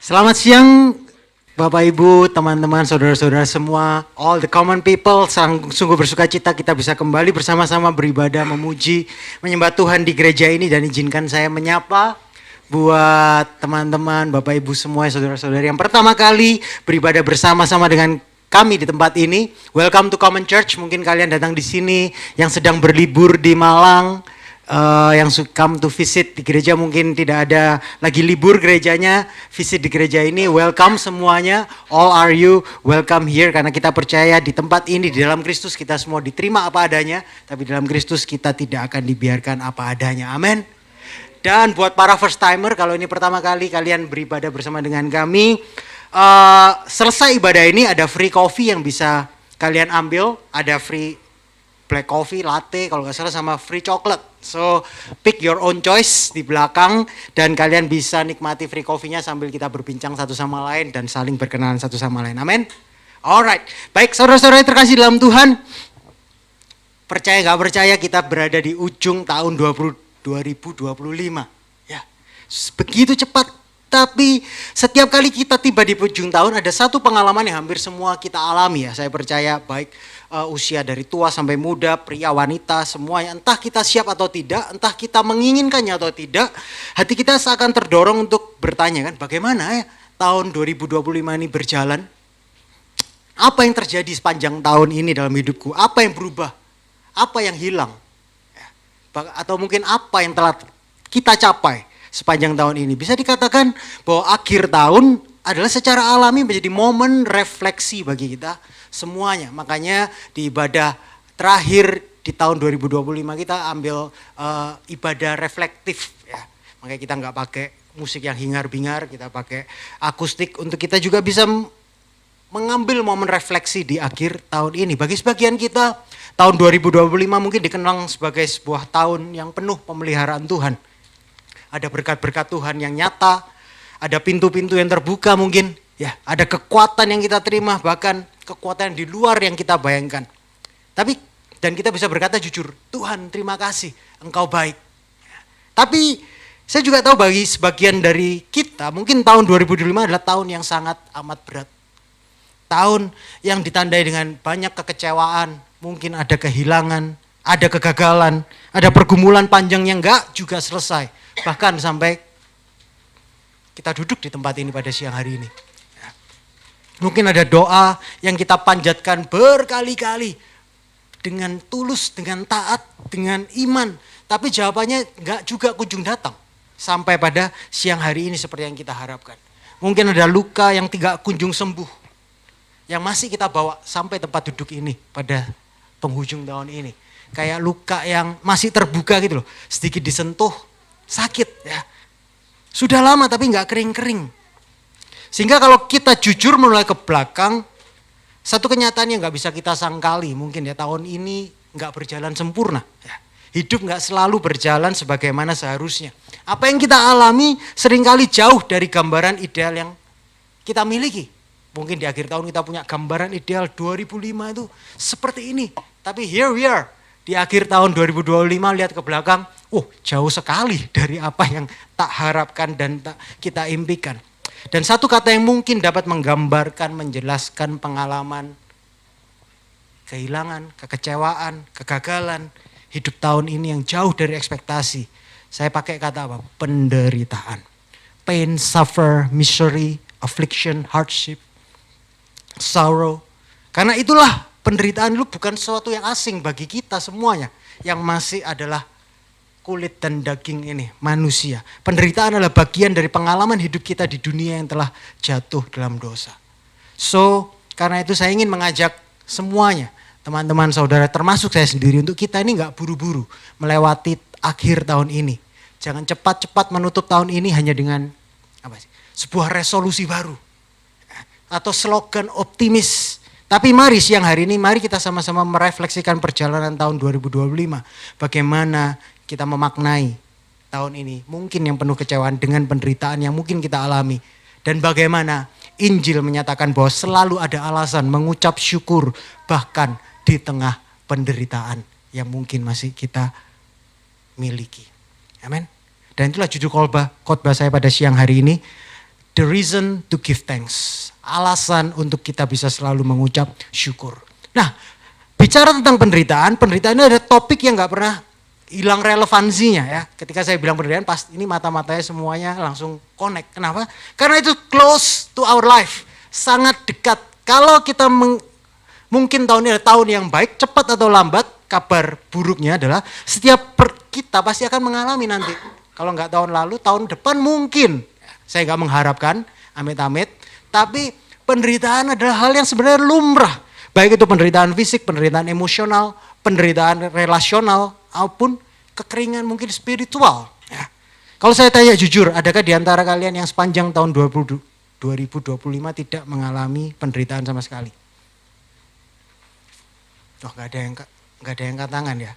Selamat siang Bapak Ibu, teman-teman, saudara-saudara semua, all the common people, sungguh bersuka cita kita bisa kembali bersama-sama beribadah, memuji, menyembah Tuhan di gereja ini, dan izinkan saya menyapa buat teman-teman, Bapak Ibu semua, saudara-saudari yang pertama kali beribadah bersama-sama dengan kami di tempat ini. Welcome to Common Church. Mungkin kalian datang di sini yang sedang berlibur di Malang, yang come to visit di gereja, mungkin tidak ada lagi libur gerejanya, visit di gereja ini. Welcome semuanya, all are you welcome here, karena kita percaya di tempat ini, di dalam Kristus kita semua diterima apa adanya, tapi dalam Kristus kita tidak akan dibiarkan apa adanya. Amin. Dan buat para first timer, kalau ini pertama kali kalian beribadah bersama dengan kami, selesai ibadah ini ada free coffee yang bisa kalian ambil, ada free black coffee, latte kalau nggak salah, sama free chocolate. So pick your own choice di belakang, dan kalian bisa nikmati free coffee-nya sambil kita berbincang satu sama lain dan saling berkenalan satu sama lain. Amin. Alright, baik saudara-saudara terkasih dalam Tuhan. Percaya nggak percaya kita berada di ujung tahun 2025. Ya, begitu cepat. Tapi setiap kali kita tiba di ujung tahun ada satu pengalaman yang hampir semua kita alami ya. Saya percaya baik usia dari tua sampai muda, pria, wanita, semuanya. Entah kita siap atau tidak, entah kita menginginkannya atau tidak, hati kita seakan terdorong untuk bertanya kan, bagaimana ya tahun 2025 ini berjalan? Apa yang terjadi sepanjang tahun ini dalam hidupku? Apa yang berubah? Apa yang hilang? Atau mungkin apa yang telah kita capai sepanjang tahun ini? Bisa dikatakan bahwa akhir tahun adalah secara alami menjadi momen refleksi bagi kita semuanya. Makanya di ibadah terakhir di tahun 2025 kita ambil ibadah reflektif ya. Makanya kita nggak pakai musik yang hingar-bingar, kita pakai akustik untuk kita juga bisa mengambil momen refleksi di akhir tahun ini. Bagi sebagian kita, tahun 2025 mungkin dikenal sebagai sebuah tahun yang penuh pemeliharaan Tuhan. Ada berkat-berkat Tuhan yang nyata, ada pintu-pintu yang terbuka mungkin, ya, ada kekuatan yang kita terima, bahkan kekuatan di luar yang kita bayangkan. Dan kita bisa berkata jujur, Tuhan terima kasih, Engkau baik. Tapi saya juga tahu bagi sebagian dari kita, mungkin tahun 2025 adalah tahun yang sangat amat berat. Tahun yang ditandai dengan banyak kekecewaan, mungkin ada kehilangan, ada kegagalan, ada pergumulan panjang yang enggak juga selesai. Bahkan sampai kita duduk di tempat ini pada siang hari ini. Mungkin ada doa yang kita panjatkan berkali-kali dengan tulus, dengan taat, dengan iman. Tapi jawabannya enggak juga kunjung datang sampai pada siang hari ini seperti yang kita harapkan. Mungkin ada luka yang tidak kunjung sembuh, yang masih kita bawa sampai tempat duduk ini pada penghujung tahun ini. Kayak luka yang masih terbuka gitu loh, sedikit disentuh, sakit ya. Sudah lama tapi nggak kering-kering. Sehingga kalau kita jujur mulai ke belakang, satu kenyataan yang nggak bisa kita sangkali, mungkin ya tahun ini nggak berjalan sempurna. Ya. Hidup nggak selalu berjalan sebagaimana seharusnya. Apa yang kita alami seringkali jauh dari gambaran ideal yang kita miliki. Mungkin di akhir tahun kita punya gambaran ideal 2005 itu seperti ini. Tapi here we are. Di akhir tahun 2025 lihat ke belakang, jauh sekali dari apa yang tak harapkan dan tak kita impikan. Dan satu kata yang mungkin dapat menggambarkan, menjelaskan pengalaman, kehilangan, kekecewaan, kegagalan, hidup tahun ini yang jauh dari ekspektasi. Saya pakai kata apa? Penderitaan. Pain, suffer, misery, affliction, hardship, sorrow. Karena itulah penderitaan itu bukan sesuatu yang asing bagi kita semuanya. Yang masih adalah kulit dan daging ini, manusia. Penderitaan adalah bagian dari pengalaman hidup kita di dunia yang telah jatuh dalam dosa. So, karena itu saya ingin mengajak semuanya, teman-teman saudara, termasuk saya sendiri, untuk kita ini gak buru-buru melewati akhir tahun ini. Jangan cepat-cepat menutup tahun ini hanya dengan sebuah resolusi baru atau slogan optimis. Tapi mari siang hari ini, mari kita sama-sama merefleksikan perjalanan tahun 2025. Bagaimana kita memaknai tahun ini, mungkin yang penuh kecewaan dengan penderitaan yang mungkin kita alami. Dan bagaimana Injil menyatakan bahwa selalu ada alasan mengucap syukur bahkan di tengah penderitaan yang mungkin masih kita miliki. Amin. Dan itulah judul khotbah saya pada siang hari ini. The reason to give thanks. Alasan untuk kita bisa selalu mengucap syukur. Nah, bicara tentang penderitaan, penderitaan ini ada topik yang gak pernah hilang relevansinya ya. Ketika saya bilang penderitaan, pasti ini mata-matanya semuanya langsung connect. Kenapa? Karena itu close to our life. Sangat dekat. Kalau kita mungkin tahun ini adalah tahun yang baik, cepat atau lambat, kabar buruknya adalah setiap kita pasti akan mengalami nanti. Kalau nggak tahun lalu, tahun depan mungkin. Saya nggak mengharapkan, amit-amit. Tapi penderitaan adalah hal yang sebenarnya lumrah. Baik itu penderitaan fisik, penderitaan emosional, penderitaan relasional, maupun kekeringan mungkin spiritual. Ya. Kalau saya tanya jujur, adakah di antara kalian yang sepanjang tahun 2025 tidak mengalami penderitaan sama sekali? Oh, nggak ada yang angkat tangan ya.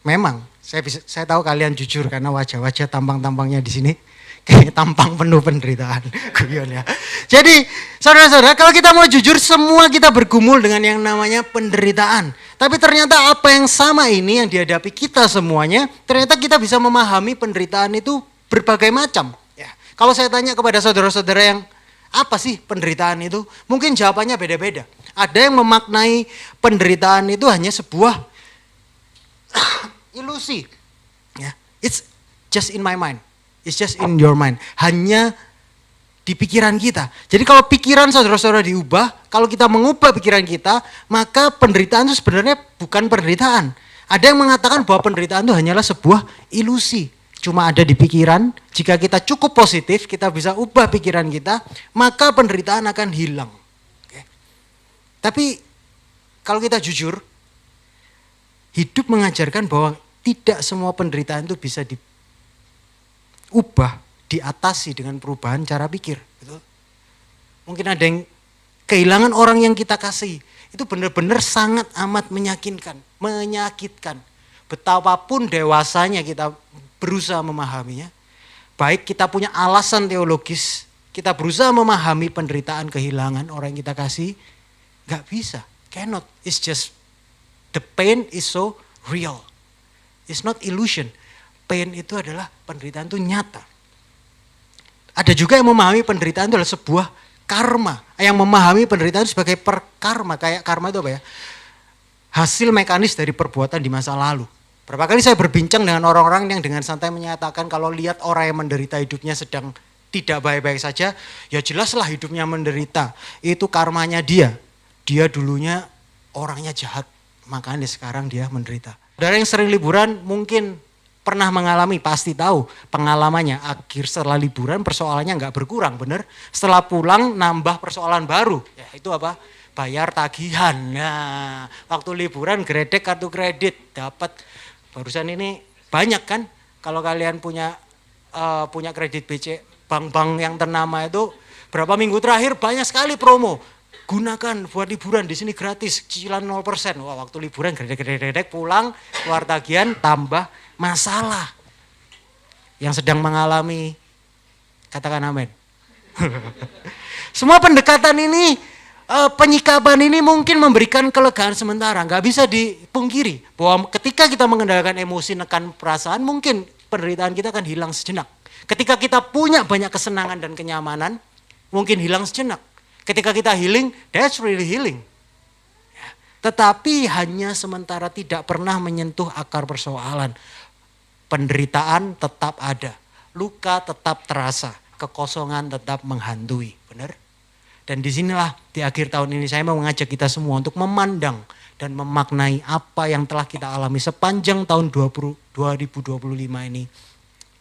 Memang, saya tahu kalian jujur karena wajah-wajah tampang-tampangnya di sini kayak tampang penuh penderitaan. Guyon ya. Jadi, saudara-saudara, kalau kita mau jujur, semua kita bergumul dengan yang namanya penderitaan. Tapi ternyata apa yang sama ini yang dihadapi kita semuanya, ternyata kita bisa memahami penderitaan itu berbagai macam. Ya. Kalau saya tanya kepada saudara-saudara yang apa sih penderitaan itu? Mungkin jawabannya beda-beda. Ada yang memaknai penderitaan itu hanya sebuah ilusi. Ya. It's just in my mind. It's just in your mind. Hanya di pikiran kita. Jadi kalau pikiran saudara-saudara diubah, kalau kita mengubah pikiran kita, maka penderitaan itu sebenarnya bukan penderitaan. Ada yang mengatakan bahwa penderitaan itu hanyalah sebuah ilusi. Cuma ada di pikiran, jika kita cukup positif, kita bisa ubah pikiran kita, maka penderitaan akan hilang. Oke. Tapi kalau kita jujur, hidup mengajarkan bahwa tidak semua penderitaan itu bisa diubah, diatasi dengan perubahan cara pikir. Gitu. Mungkin ada yang kehilangan orang yang kita kasih. Itu benar-benar sangat amat menyakitkan. Betapapun dewasanya kita berusaha memahaminya. Baik kita punya alasan teologis, kita berusaha memahami penderitaan kehilangan orang yang kita kasih. Gak bisa, cannot. It's just, the pain is so real. It's not illusion. Pain itu adalah penderitaan itu nyata. Ada juga yang memahami penderitaan itu adalah sebuah karma. Yang memahami penderitaan sebagai perkarma. Kayak karma itu apa ya? Hasil mekanis dari perbuatan di masa lalu. Berapa kali saya berbincang dengan orang-orang yang dengan santai menyatakan kalau lihat orang yang menderita hidupnya sedang tidak baik-baik saja, ya jelaslah hidupnya menderita. Itu karmanya dia. Dia dulunya orangnya jahat, makanya sekarang dia menderita. Saudara yang sering liburan mungkin pernah mengalami, pasti tahu pengalamannya. Akhir setelah liburan persoalannya nggak berkurang, bener? Setelah pulang nambah persoalan baru. Ya itu apa? Bayar tagihan. Nah, waktu liburan gredek kartu kredit dapat. Barusan ini banyak kan? Kalau kalian punya kredit BC, bank-bank yang ternama itu berapa minggu terakhir banyak sekali promo. Gunakan buat liburan di sini gratis, cicilan 0%. Wah, waktu liburan gredek pulang, keluar tagihan tambah masalah. Yang sedang mengalami, katakan amin. Semua pendekatan ini, penyikapan ini mungkin memberikan kelegaan sementara. Gak bisa dipungkiri bahwa ketika kita mengendalikan emosi, nekan perasaan, mungkin penderitaan kita akan hilang sejenak. Ketika kita punya banyak kesenangan dan kenyamanan, mungkin hilang sejenak. Ketika kita healing, that's really healing. Ya. Tetapi hanya sementara, tidak pernah menyentuh akar persoalan. Penderitaan tetap ada, luka tetap terasa, kekosongan tetap menghantui, benar? Dan disinilah di akhir tahun ini saya mau mengajak kita semua untuk memandang dan memaknai apa yang telah kita alami sepanjang tahun 2025 ini.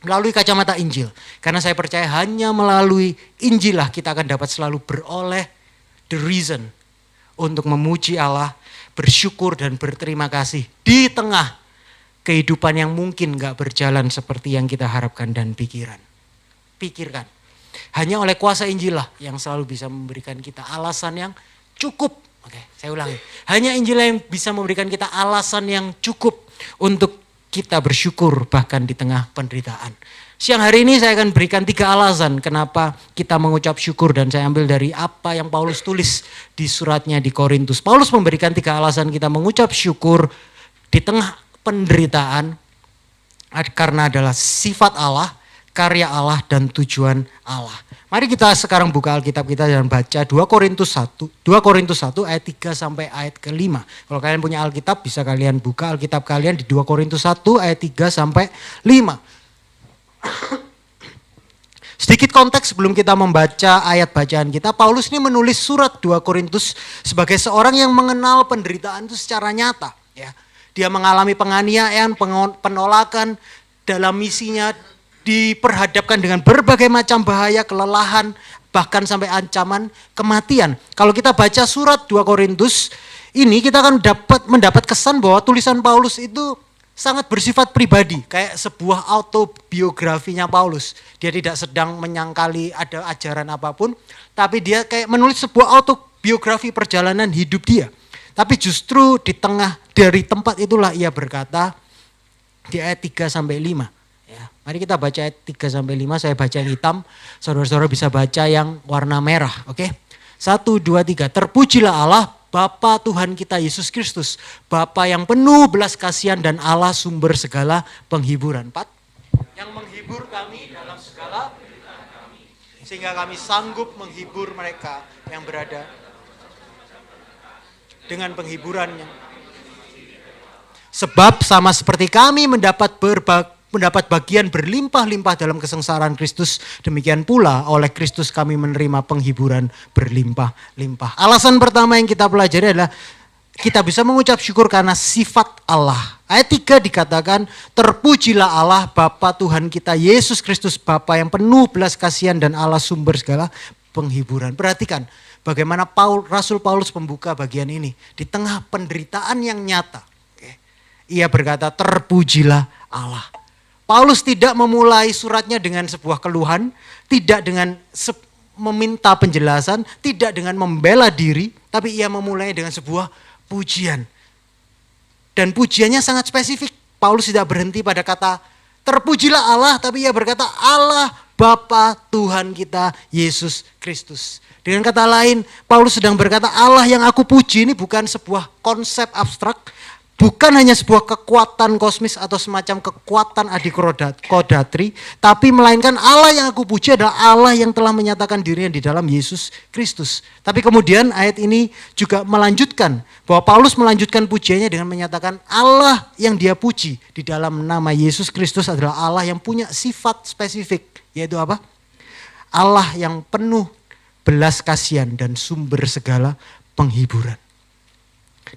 Melalui kacamata Injil. Karena saya percaya hanya melalui Injil lah kita akan dapat selalu beroleh the reason untuk memuji Allah, bersyukur dan berterima kasih di tengah kehidupan yang mungkin gak berjalan seperti yang kita harapkan dan pikirkan. Hanya oleh kuasa Injil lah yang selalu bisa memberikan kita alasan yang cukup. Oke, saya ulangi. Hanya Injil yang bisa memberikan kita alasan yang cukup untuk kita bersyukur bahkan di tengah penderitaan. Siang hari ini saya akan berikan 3 alasan kenapa kita mengucap syukur, dan saya ambil dari apa yang Paulus tulis di suratnya di Korintus. Paulus memberikan 3 alasan kita mengucap syukur di tengah penderitaan karena adalah sifat Allah, karya Allah dan tujuan Allah. Mari kita sekarang buka Alkitab kita dan baca 2 Korintus 1 ayat 3 sampai ayat ke-5. Kalau kalian punya Alkitab bisa kalian buka Alkitab kalian di 2 Korintus 1 ayat 3 sampai 5. Sedikit konteks sebelum kita membaca ayat bacaan kita. Paulus ini menulis surat 2 Korintus sebagai seorang yang mengenal penderitaan itu secara nyata. Ya. Dia mengalami penganiayaan, penolakan dalam misinya, diperhadapkan dengan berbagai macam bahaya, kelelahan, bahkan sampai ancaman kematian. Kalau kita baca surat 2 Korintus ini kita akan mendapat kesan bahwa tulisan Paulus itu sangat bersifat pribadi, kayak sebuah autobiografinya Paulus. Dia tidak sedang menyangkali ada ajaran apapun, tapi dia kayak menulis sebuah autobiografi perjalanan hidup dia. Tapi justru di tengah dari tempat itulah ia berkata di ayat 3 sampai 5. Ya, mari kita baca ayat 3 sampai 5, saya baca yang hitam, saudara-saudara bisa baca yang warna merah, oke? 1, 2, 3, terpujilah Allah, Bapa Tuhan kita Yesus Kristus, Bapa yang penuh belas kasihan dan Allah sumber segala penghiburan. 4, yang menghibur kami dalam segala sehingga kami sanggup menghibur mereka yang berada dengan penghiburannya. Sebab sama seperti kami mendapat bagian berlimpah-limpah dalam kesengsaraan Kristus, demikian pula oleh Kristus kami menerima penghiburan berlimpah-limpah. Alasan pertama yang kita pelajari adalah kita bisa mengucap syukur karena sifat Allah. Ayat 3 dikatakan, terpujilah Allah Bapa Tuhan kita Yesus Kristus, Bapa yang penuh belas kasihan dan Allah sumber segala penghiburan. Perhatikan bagaimana Rasul Paulus membuka bagian ini di tengah penderitaan yang nyata. Ia berkata, terpujilah Allah. Paulus tidak memulai suratnya dengan sebuah keluhan, tidak dengan meminta penjelasan, tidak dengan membela diri, tapi ia memulai dengan sebuah pujian. Dan pujiannya sangat spesifik. Paulus tidak berhenti pada kata terpujilah Allah, tapi ia berkata Allah Bapa Tuhan kita Yesus Kristus. Dengan kata lain, Paulus sedang berkata Allah yang aku puji ini bukan sebuah konsep abstrak, bukan hanya sebuah kekuatan kosmis atau semacam kekuatan adikodatri, tapi melainkan Allah yang aku puji adalah Allah yang telah menyatakan dirinya di dalam Yesus Kristus. Tapi kemudian ayat ini juga melanjutkan, bahwa Paulus melanjutkan pujiannya dengan menyatakan Allah yang dia puji di dalam nama Yesus Kristus adalah Allah yang punya sifat spesifik, yaitu apa? Allah yang penuh belas kasihan dan sumber segala penghiburan.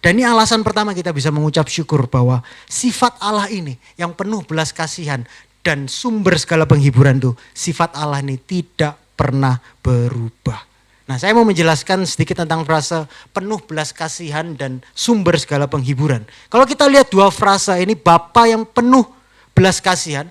Dan ini alasan pertama kita bisa mengucap syukur bahwa sifat Allah ini yang penuh belas kasihan dan sumber segala penghiburan itu, sifat Allah ini tidak pernah berubah. Nah, saya mau menjelaskan sedikit tentang frase penuh belas kasihan dan sumber segala penghiburan. Kalau kita lihat dua frase ini, Bapa yang penuh belas kasihan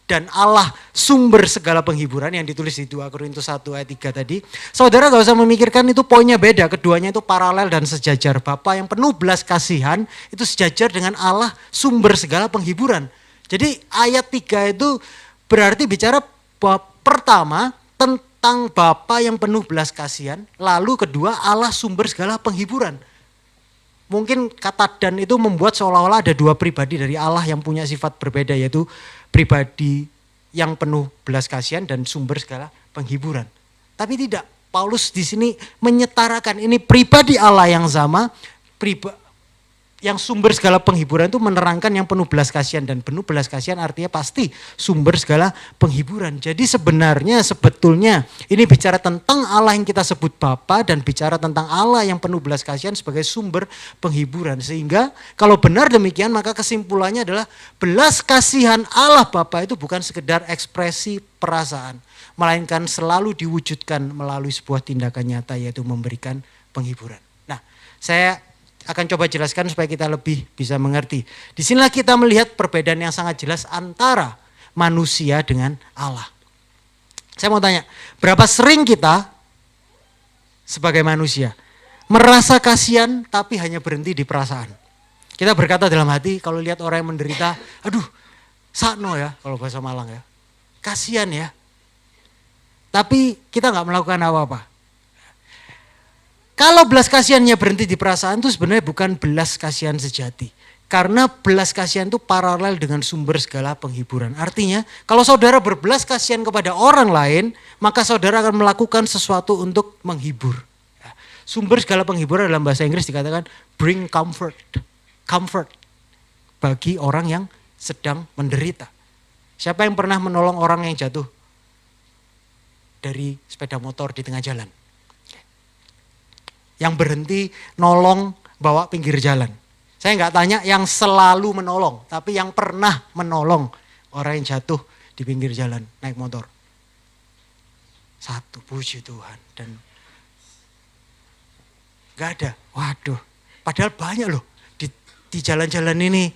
dan Allah sumber segala penghiburan yang ditulis di 2 Korintus 1 ayat 3 tadi. Saudara gak usah memikirkan itu poinnya beda, keduanya itu paralel dan sejajar. Bapa yang penuh belas kasihan itu sejajar dengan Allah sumber segala penghiburan. Jadi ayat 3 itu berarti bicara pertama tentang Bapa yang penuh belas kasihan, lalu kedua Allah sumber segala penghiburan. Mungkin kata dan itu membuat seolah-olah ada dua pribadi dari Allah yang punya sifat berbeda, yaitu pribadi yang penuh belas kasihan dan sumber segala penghiburan. Tapi tidak, Paulus di sini menyetarakan ini pribadi Allah yang sama, yang sumber segala penghiburan itu menerangkan yang penuh belas kasihan, dan penuh belas kasihan artinya pasti sumber segala penghiburan. Jadi sebetulnya ini bicara tentang Allah yang kita sebut Bapa dan bicara tentang Allah yang penuh belas kasihan sebagai sumber penghiburan. Sehingga kalau benar demikian maka kesimpulannya adalah belas kasihan Allah Bapa itu bukan sekedar ekspresi perasaan, melainkan selalu diwujudkan melalui sebuah tindakan nyata, yaitu memberikan penghiburan. Nah, saya akan coba jelaskan supaya kita lebih bisa mengerti. Di sinilah kita melihat perbedaan yang sangat jelas antara manusia dengan Allah. Saya mau tanya, berapa sering kita sebagai manusia merasa kasihan tapi hanya berhenti di perasaan? Kita berkata dalam hati kalau lihat orang yang menderita, aduh sakno ya kalau bahasa Malang ya, kasihan ya. Tapi kita gak melakukan apa-apa. Kalau belas kasihannya berhenti di perasaan itu sebenarnya bukan belas kasihan sejati. Karena belas kasihan itu paralel dengan sumber segala penghiburan. Artinya kalau saudara berbelas kasihan kepada orang lain, maka saudara akan melakukan sesuatu untuk menghibur. Sumber segala penghiburan dalam bahasa Inggris dikatakan bring comfort. Comfort bagi orang yang sedang menderita. Siapa yang pernah menolong orang yang jatuh dari sepeda motor di tengah jalan? Yang berhenti nolong bawa pinggir jalan. Saya nggak tanya yang selalu menolong, tapi yang pernah menolong orang yang jatuh di pinggir jalan naik motor. Satu, puji Tuhan. Dan nggak ada, waduh. Padahal banyak loh di jalan-jalan ini.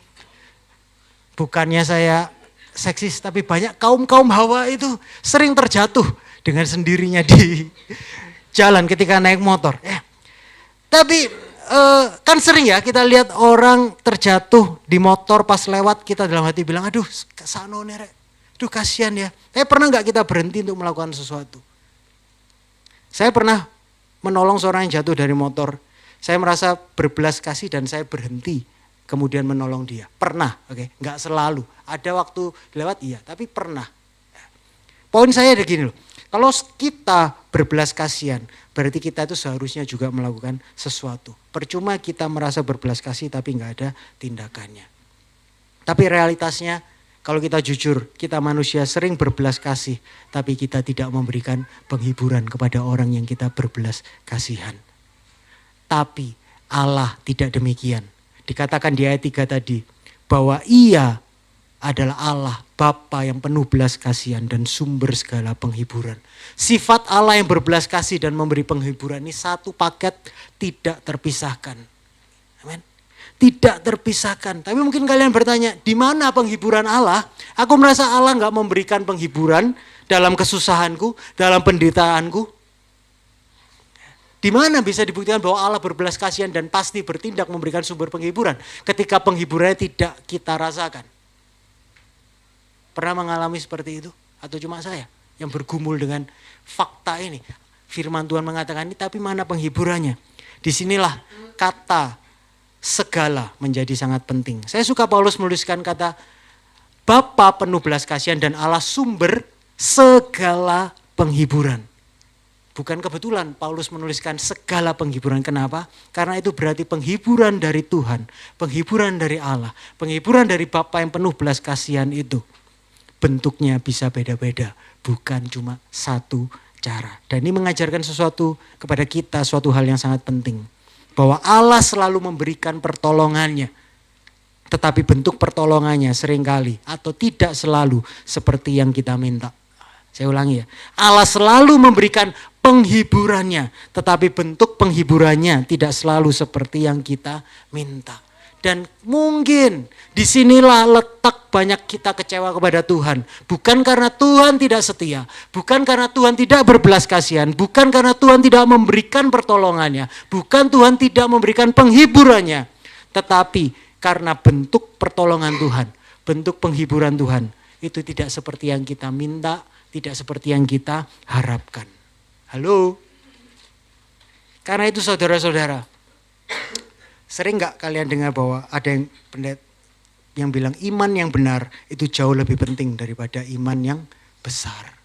Bukannya saya seksis, tapi banyak kaum hawa itu sering terjatuh dengan sendirinya di jalan ketika naik motor. Tapi kan sering ya kita lihat orang terjatuh di motor pas lewat, kita dalam hati bilang, aduh sanone rek, aduh kasihan ya. Tapi pernah gak kita berhenti untuk melakukan sesuatu? Saya pernah menolong seorang yang jatuh dari motor. Saya merasa berbelas kasih dan saya berhenti kemudian menolong dia. Pernah, oke, gak selalu. Ada waktu lewat iya, tapi pernah. Poin saya ada gini loh. Kalau kita berbelas kasihan, berarti kita itu seharusnya juga melakukan sesuatu. Percuma kita merasa berbelas kasih tapi nggak ada tindakannya. Tapi realitasnya kalau kita jujur, kita manusia sering berbelas kasih, tapi kita tidak memberikan penghiburan kepada orang yang kita berbelas kasihan. Tapi Allah tidak demikian. Dikatakan di ayat 3 tadi, bahwa Ia adalah Allah, Bapa yang penuh belas kasihan dan sumber segala penghiburan. Sifat Allah yang berbelas kasih dan memberi penghiburan ini satu paket, tidak terpisahkan. Amin. Tidak terpisahkan. Tapi mungkin kalian bertanya, di mana penghiburan Allah? Aku merasa Allah gak memberikan penghiburan dalam kesusahanku, dalam penderitaanku. Di mana bisa dibuktikan bahwa Allah berbelas kasihan dan pasti bertindak memberikan sumber penghiburan ketika penghiburannya tidak kita rasakan? Pernah mengalami seperti itu? Atau cuma saya yang bergumul dengan fakta ini? Firman Tuhan mengatakan ini, tapi mana penghiburannya? Disinilah kata segala menjadi sangat penting. Saya suka Paulus menuliskan kata Bapa penuh belas kasihan dan Allah sumber segala penghiburan. Bukan kebetulan Paulus menuliskan segala penghiburan. Kenapa? Karena itu berarti penghiburan dari Tuhan, penghiburan dari Allah, penghiburan dari Bapa yang penuh belas kasihan itu. Bentuknya bisa beda-beda, bukan cuma satu cara. Dan ini mengajarkan sesuatu kepada kita, suatu hal yang sangat penting. Bahwa Allah selalu memberikan pertolongannya. Tetapi bentuk pertolongannya seringkali atau tidak selalu seperti yang kita minta. Saya ulangi ya. Allah selalu memberikan penghiburannya. Tetapi bentuk penghiburannya tidak selalu seperti yang kita minta. Dan mungkin disinilah letak banyak kita kecewa kepada Tuhan. Bukan karena Tuhan tidak setia. Bukan karena Tuhan tidak berbelas kasihan. Bukan karena Tuhan tidak memberikan pertolongannya. Bukan Tuhan tidak memberikan penghiburannya. Tetapi karena bentuk pertolongan Tuhan. Bentuk penghiburan Tuhan. Itu tidak seperti yang kita minta. Tidak seperti yang kita harapkan. Halo? Karena itu saudara-saudara. Sering gak kalian dengar bahwa ada yang bilang iman yang benar itu jauh lebih penting daripada iman yang besar.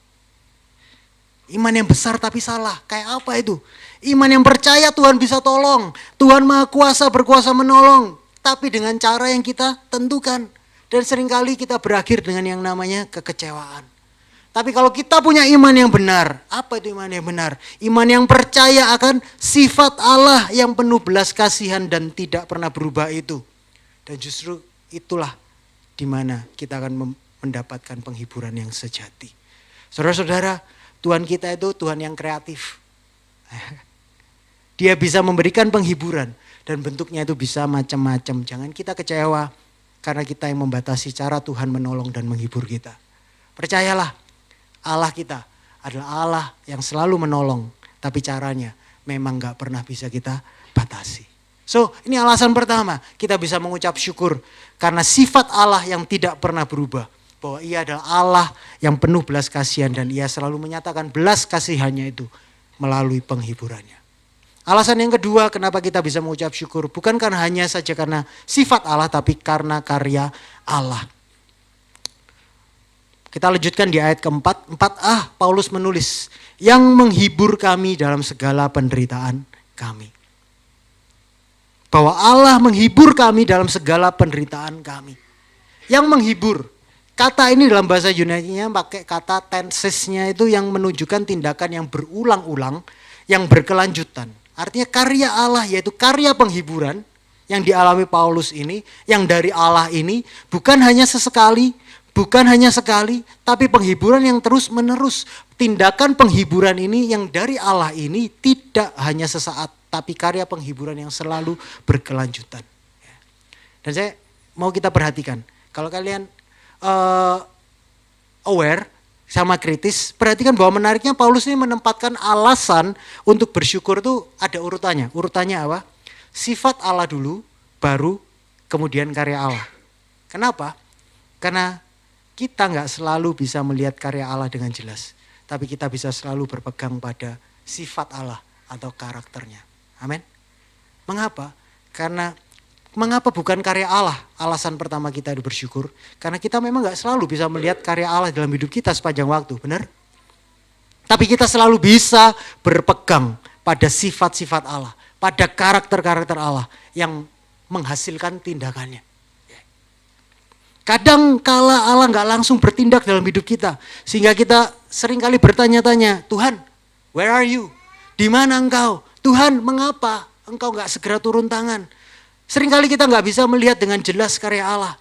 Iman yang besar tapi salah. Kayak apa itu? Iman yang percaya Tuhan bisa tolong. Tuhan Maha Kuasa berkuasa menolong. Tapi dengan cara yang kita tentukan. Dan seringkali kita berakhir dengan yang namanya kekecewaan. Tapi kalau kita punya iman yang benar, apa itu iman yang benar? Iman yang percaya akan sifat Allah yang penuh belas kasihan dan tidak pernah berubah itu. Dan justru itulah di mana kita akan mendapatkan penghiburan yang sejati. Saudara-saudara, Tuhan kita itu Tuhan yang kreatif. Dia bisa memberikan penghiburan dan bentuknya itu bisa macam-macam. Jangan kita kecewa karena kita yang membatasi cara Tuhan menolong dan menghibur kita. Percayalah. Allah kita adalah Allah yang selalu menolong. Tapi caranya memang gak pernah bisa kita batasi. So ini alasan pertama kita bisa mengucap syukur. Karena sifat Allah yang tidak pernah berubah. Bahwa Ia adalah Allah yang penuh belas kasihan. Dan Ia selalu menyatakan belas kasihannya itu melalui penghiburannya. Alasan yang kedua kenapa kita bisa mengucap syukur, bukan karena hanya saja karena sifat Allah, tapi karena karya Allah. Kita lanjutkan di ayat keempat. 4a, Paulus menulis, yang menghibur kami dalam segala penderitaan kami. Bahwa Allah menghibur kami dalam segala penderitaan kami. Yang menghibur. Kata ini dalam bahasa Yunani-nya pakai kata tensesnya itu yang menunjukkan tindakan yang berulang-ulang, yang berkelanjutan. Artinya karya Allah, yaitu karya penghiburan yang dialami Paulus ini, yang dari Allah ini bukan hanya sesekali, bukan hanya sekali, tapi penghiburan yang terus menerus. Tindakan penghiburan ini yang dari Allah ini tidak hanya sesaat, tapi karya penghiburan yang selalu berkelanjutan. Dan saya mau kita perhatikan, kalau kalian aware sama kritis, perhatikan bahwa menariknya Paulus ini menempatkan alasan untuk bersyukur itu ada urutannya. Urutannya apa? Sifat Allah dulu, baru kemudian karya Allah. Kenapa? Karena kita nggak selalu bisa melihat karya Allah dengan jelas, tapi kita bisa selalu berpegang pada sifat Allah atau karakternya. Amin. Mengapa? Karena mengapa bukan karya Allah? Alasan pertama kita bersyukur, karena kita memang gak selalu bisa melihat karya Allah dalam hidup kita sepanjang waktu, benar? Tapi kita selalu bisa berpegang pada sifat-sifat Allah, pada karakter-karakter Allah yang menghasilkan tindakannya. Kadang kala Allah gak langsung bertindak dalam hidup kita, sehingga kita seringkali bertanya-tanya, Tuhan, where are you? Di mana engkau? Tuhan, mengapa engkau gak segera turun tangan? Seringkali kita gak bisa melihat dengan jelas karya Allah.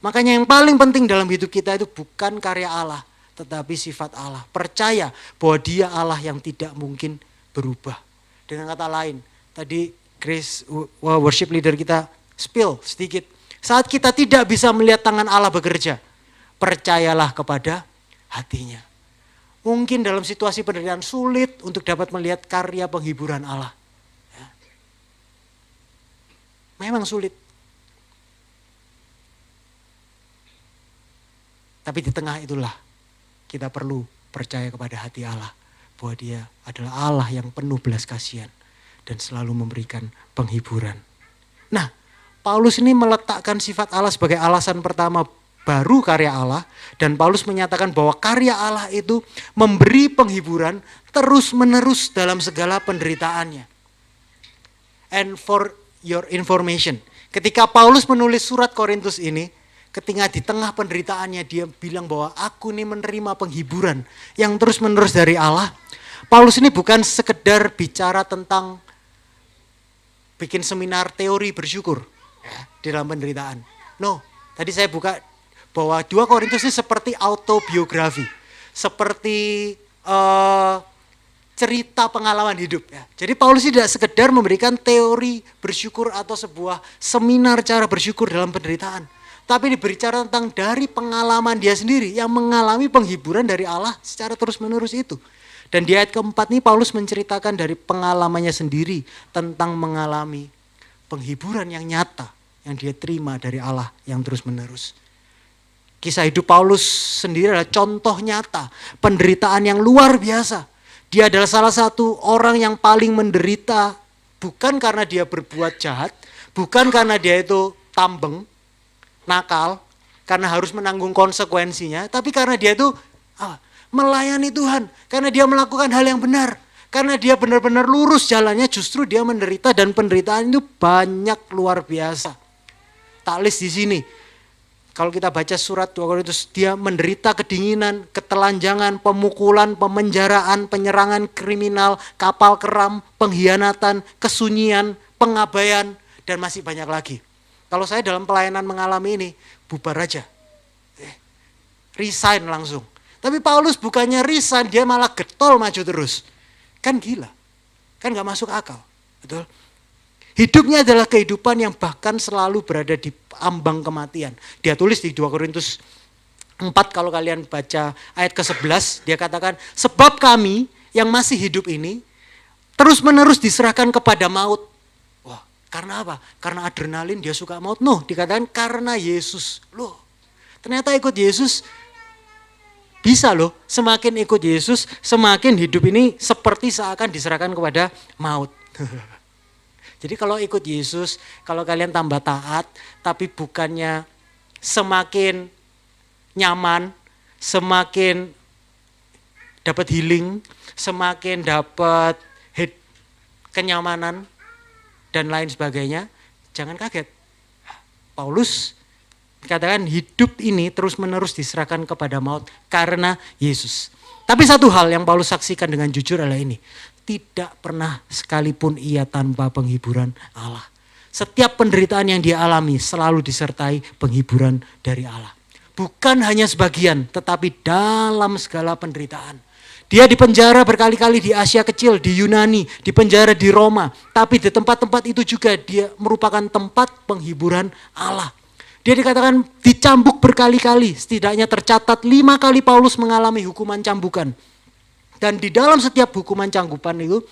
Makanya yang paling penting dalam hidup kita itu bukan karya Allah, tetapi sifat Allah. Percaya bahwa Dia Allah yang tidak mungkin berubah. Dengan kata lain, tadi Grace worship leader kita spill sedikit. Saat kita tidak bisa melihat tangan Allah bekerja, percayalah kepada hatinya. Mungkin dalam situasi penderitaan sulit untuk dapat melihat karya penghiburan Allah. Memang sulit. Tapi di tengah itulah kita perlu percaya kepada hati Allah. Bahwa Dia adalah Allah yang penuh belas kasihan dan selalu memberikan penghiburan. Nah, Paulus ini meletakkan sifat Allah sebagai alasan pertama baru karya Allah. Dan Paulus menyatakan bahwa karya Allah itu memberi penghiburan terus menerus dalam segala penderitaannya. And for your information, ketika Paulus menulis surat Korintus ini, ketika di tengah penderitaannya dia bilang bahwa aku ini menerima penghiburan yang terus menerus dari Allah. Paulus ini bukan sekedar bicara tentang bikin seminar teori bersyukur ya, di dalam penderitaan. No, tadi saya buka bahwa 2 Korintus ini seperti autobiografi, seperti cerita pengalaman hidup ya. Jadi Paulus tidak sekedar memberikan teori bersyukur atau sebuah seminar cara bersyukur dalam penderitaan. Tapi diberbicara tentang dari pengalaman dia sendiri yang mengalami penghiburan dari Allah secara terus menerus itu. Dan di ayat keempat ini Paulus menceritakan dari pengalamannya sendiri tentang mengalami penghiburan yang nyata yang dia terima dari Allah yang terus menerus. Kisah hidup Paulus sendiri adalah contoh nyata penderitaan yang luar biasa. Dia adalah salah satu orang yang paling menderita bukan karena dia berbuat jahat, bukan karena dia itu tambeng, nakal, karena harus menanggung konsekuensinya, tapi karena dia itu melayani Tuhan, karena dia melakukan hal yang benar, karena dia benar-benar lurus jalannya, justru dia menderita dan penderitaan itu banyak luar biasa. Tak list di sini. Kalau kita baca surat 2 Korintus, dia menderita kedinginan, ketelanjangan, pemukulan, pemenjaraan, penyerangan kriminal, kapal keram, pengkhianatan, kesunyian, pengabaian, dan masih banyak lagi. Kalau saya dalam pelayanan mengalami ini, bubar aja. Resign langsung. Tapi Paulus bukannya resign, dia malah getol maju terus. Kan gila, kan gak masuk akal. Betul? Hidupnya adalah kehidupan yang bahkan selalu berada di ambang kematian. Dia tulis di 2 Korintus 4 kalau kalian baca ayat ke-11. Dia katakan, sebab kami yang masih hidup ini terus menerus diserahkan kepada maut. Wah, karena apa? Karena adrenalin dia suka maut. No, dikatakan karena Yesus. Loh, ternyata ikut Yesus bisa semakin ikut Yesus, semakin hidup ini seperti seakan diserahkan kepada maut. Jadi kalau ikut Yesus, kalau kalian tambah taat, tapi bukannya semakin nyaman, semakin dapat healing, semakin dapat kenyamanan, dan lain sebagainya, jangan kaget. Paulus katakan hidup ini terus-menerus diserahkan kepada maut karena Yesus. Tapi satu hal yang Paulus saksikan dengan jujur adalah ini. Tidak pernah sekalipun ia tanpa penghiburan Allah. Setiap penderitaan yang dia alami selalu disertai penghiburan dari Allah. Bukan hanya sebagian, tetapi dalam segala penderitaan. Dia dipenjara berkali-kali di Asia Kecil, di Yunani, dipenjara di Roma. Tapi di tempat-tempat itu juga dia merupakan tempat penghiburan Allah. Dia dikatakan dicambuk berkali-kali, setidaknya tercatat 5 kali Paulus mengalami hukuman cambukan. Dan di dalam setiap hukuman cambukan itu,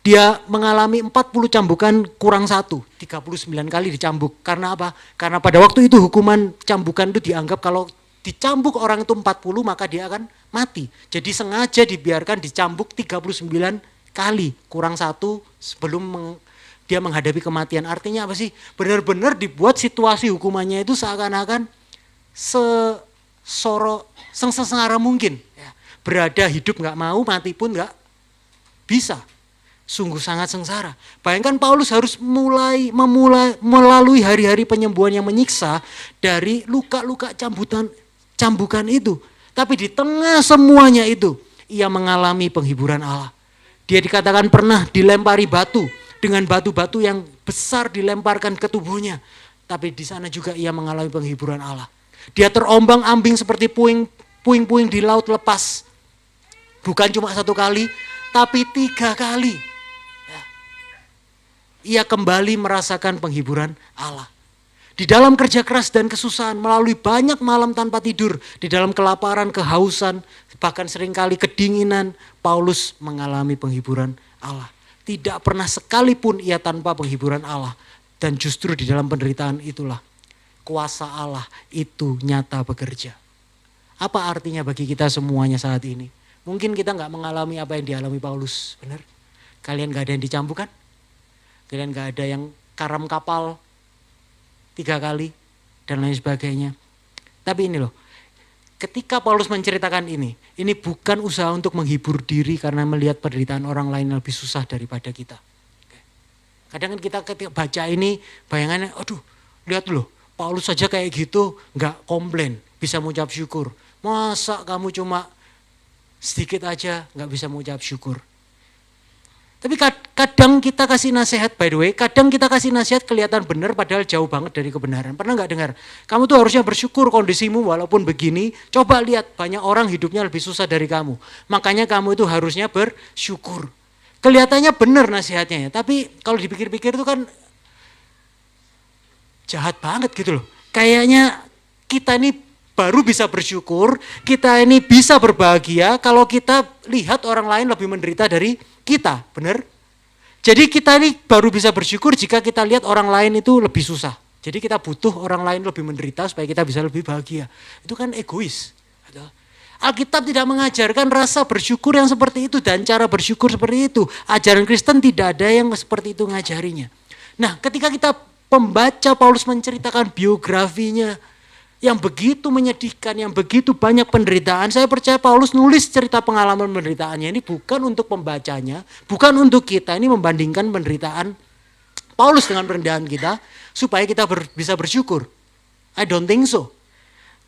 dia mengalami 40 cambukan kurang 1, 39 kali dicambuk. Karena apa? Karena pada waktu itu hukuman cambukan itu dianggap kalau dicambuk orang itu 40 maka dia akan mati. Jadi sengaja dibiarkan dicambuk 39 kali kurang 1 sebelum dia menghadapi kematian. Artinya apa sih? Benar-benar dibuat situasi hukumannya itu seakan-akan sesengara mungkin. Ya. Berada hidup gak mau, mati pun gak bisa. Sungguh sangat sengsara. Bayangkan Paulus harus melalui hari-hari penyembuhan yang menyiksa dari luka-luka cambukan itu. Tapi di tengah semuanya itu, ia mengalami penghiburan Allah. Dia dikatakan pernah dilempari batu. Dengan batu-batu yang besar dilemparkan ke tubuhnya. Tapi di sana juga ia mengalami penghiburan Allah. Dia terombang-ambing seperti puing-puing di laut lepas. Bukan cuma 1 kali, tapi 3 kali. Ya. Ia kembali merasakan penghiburan Allah. Di dalam kerja keras dan kesusahan, melalui banyak malam tanpa tidur, di dalam kelaparan, kehausan, bahkan seringkali kedinginan, Paulus mengalami penghiburan Allah. Tidak pernah sekalipun ia tanpa penghiburan Allah. Dan justru di dalam penderitaan itulah kuasa Allah itu nyata bekerja. Apa artinya bagi kita semuanya saat ini? Mungkin kita gak mengalami apa yang dialami Paulus, benar? Kalian gak ada yang dicambuk kan? Kalian gak ada yang karam kapal 3 kali dan lain sebagainya. Tapi ini loh, ketika Paulus menceritakan ini bukan usaha untuk menghibur diri karena melihat penderitaan orang lain lebih susah daripada kita. Kadang kan kita ketika baca ini bayangannya, aduh lihat loh, Paulus saja kayak gitu gak komplain, bisa mengucap syukur. Masa kamu cuma sedikit aja gak bisa mengucap syukur. Tapi kadang kita kasih nasihat, by the way, kadang kita kasih nasihat kelihatan benar padahal jauh banget dari kebenaran. Pernah gak dengar? Kamu tuh harusnya bersyukur kondisimu walaupun begini. Coba lihat, banyak orang hidupnya lebih susah dari kamu. Makanya kamu itu harusnya bersyukur. Kelihatannya benar nasihatnya ya, tapi kalau dipikir-pikir itu kan jahat banget gitu loh. Kayaknya kita ini baru bisa bersyukur, kita ini bisa berbahagia kalau kita lihat orang lain lebih menderita dari kita, benar? Jadi kita ini baru bisa bersyukur jika kita lihat orang lain itu lebih susah. Jadi kita butuh orang lain lebih menderita supaya kita bisa lebih bahagia. Itu kan egois. Alkitab tidak mengajarkan rasa bersyukur yang seperti itu dan cara bersyukur seperti itu. Ajaran Kristen tidak ada yang seperti itu ngajarinya. Nah, ketika kita pembaca Paulus menceritakan biografinya yang begitu menyedihkan, yang begitu banyak penderitaan, saya percaya Paulus nulis cerita pengalaman penderitaannya ini bukan untuk pembacanya, bukan untuk kita, ini membandingkan penderitaan Paulus dengan penderitaan kita, supaya kita bisa bersyukur. I don't think so.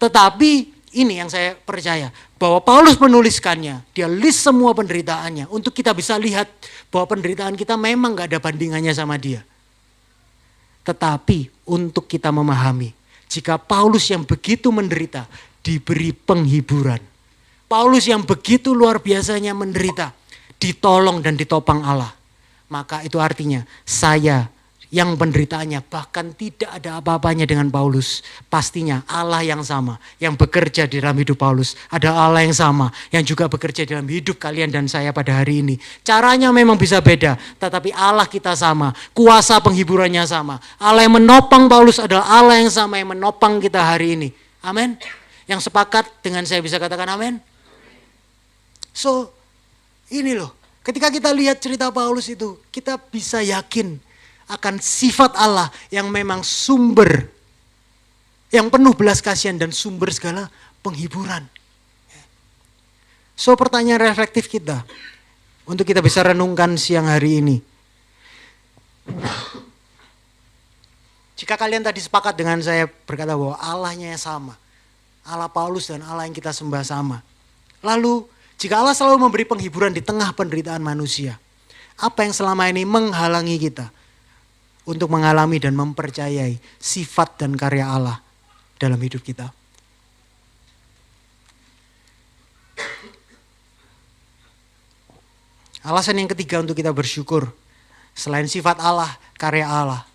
Tetapi ini yang saya percaya, bahwa Paulus menuliskannya, dia list semua penderitaannya, untuk kita bisa lihat bahwa penderitaan kita memang gak ada bandingannya sama dia. Tetapi untuk kita memahami, jika Paulus yang begitu menderita diberi penghiburan. Paulus yang begitu luar biasanya menderita ditolong dan ditopang Allah. Maka itu artinya saya yang penderitaannya bahkan tidak ada apa-apanya dengan Paulus. Pastinya Allah yang sama yang bekerja di dalam hidup Paulus. Ada Allah yang sama yang juga bekerja dalam hidup kalian dan saya pada hari ini. Caranya memang bisa beda, tetapi Allah kita sama. Kuasa penghiburannya sama. Allah yang menopang Paulus adalah Allah yang sama yang menopang kita hari ini. Amin. Yang sepakat dengan saya bisa katakan amin. So ini loh, Ketika kita lihat cerita Paulus itu, kita bisa yakin akan sifat Allah yang memang sumber, yang penuh belas kasihan dan sumber segala penghiburan. So pertanyaan reflektif kita, untuk kita bisa renungkan siang hari ini. Jika kalian tadi sepakat dengan saya berkata bahwa Allahnya sama, Allah Paulus dan Allah yang kita sembah sama. Lalu jika Allah selalu memberi penghiburan di tengah penderitaan manusia, apa yang selama ini menghalangi kita untuk mengalami dan mempercayai sifat dan karya Allah dalam hidup kita? Alasan yang ketiga untuk kita bersyukur, selain sifat Allah, karya Allah.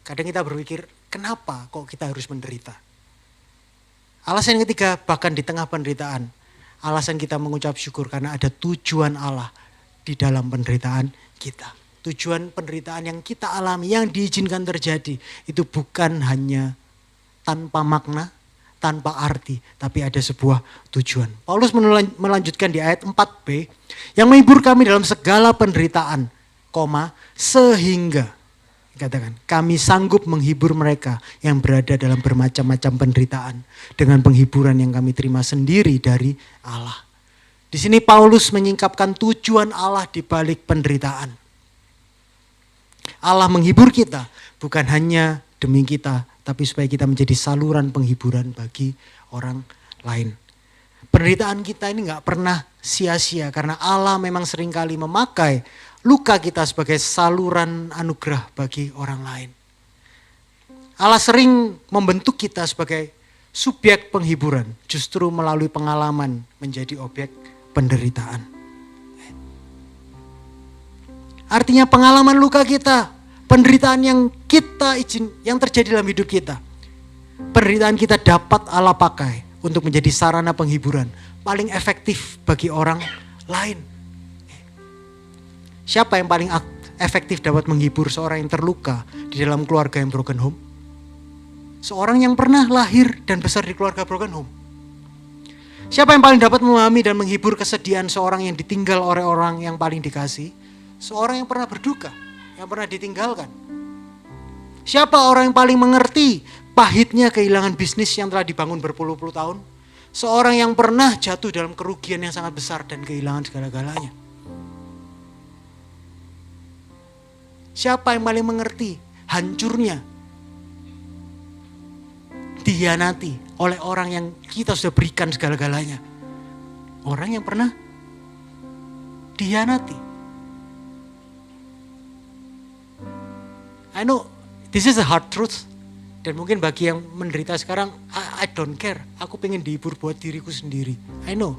Kadang kita berpikir, kenapa kok kita harus menderita? Alasan yang ketiga, bahkan di tengah penderitaan, alasan kita mengucap syukur karena ada tujuan Allah di dalam penderitaan kita. Tujuan penderitaan yang kita alami, yang diizinkan terjadi, itu bukan hanya tanpa makna, tanpa arti, tapi ada sebuah tujuan. Paulus melanjutkan di ayat 4b, yang menghibur kami dalam segala penderitaan, sehingga katakan, kami sanggup menghibur mereka yang berada dalam bermacam-macam penderitaan dengan penghiburan yang kami terima sendiri dari Allah. Di sini Paulus menyingkapkan tujuan Allah di balik penderitaan. Allah menghibur kita bukan hanya demi kita, tapi supaya kita menjadi saluran penghiburan bagi orang lain. Penderitaan kita ini gak pernah sia-sia karena Allah memang seringkali memakai luka kita sebagai saluran anugerah bagi orang lain. Allah sering membentuk kita sebagai subjek penghiburan, justru melalui pengalaman menjadi objek penderitaan. Artinya pengalaman luka kita, penderitaan yang yang terjadi dalam hidup kita, penderitaan kita dapat Allah pakai untuk menjadi sarana penghiburan paling efektif bagi orang lain. Siapa yang paling efektif dapat menghibur seorang yang terluka di dalam keluarga yang broken home? Seorang yang pernah lahir dan besar di keluarga broken home. Siapa yang paling dapat memahami dan menghibur kesedihan seorang yang ditinggal oleh orang yang paling dikasih? Seorang yang pernah berduka, yang pernah ditinggalkan. Siapa orang yang paling mengerti pahitnya kehilangan bisnis yang telah dibangun berpuluh-puluh tahun? Seorang yang pernah jatuh dalam kerugian yang sangat besar dan kehilangan segala-galanya. Siapa yang paling mengerti hancurnya, dihianati oleh orang yang kita sudah berikan segala-galanya? Orang yang pernah dihianati. I know this is a hard truth. Dan mungkin bagi yang menderita sekarang, I don't care. Aku pengen dihibur buat diriku sendiri. I know.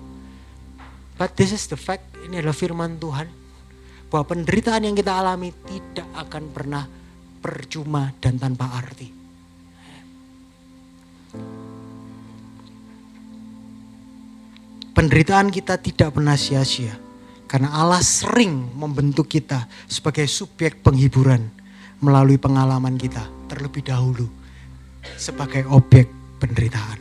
But this is the fact. Ini adalah firman Tuhan. Bahwa penderitaan yang kita alami tidak akan pernah percuma dan tanpa arti. Penderitaan kita tidak pernah sia-sia. Karena Allah sering membentuk kita sebagai subjek penghiburan melalui pengalaman kita terlebih dahulu sebagai objek penderitaan.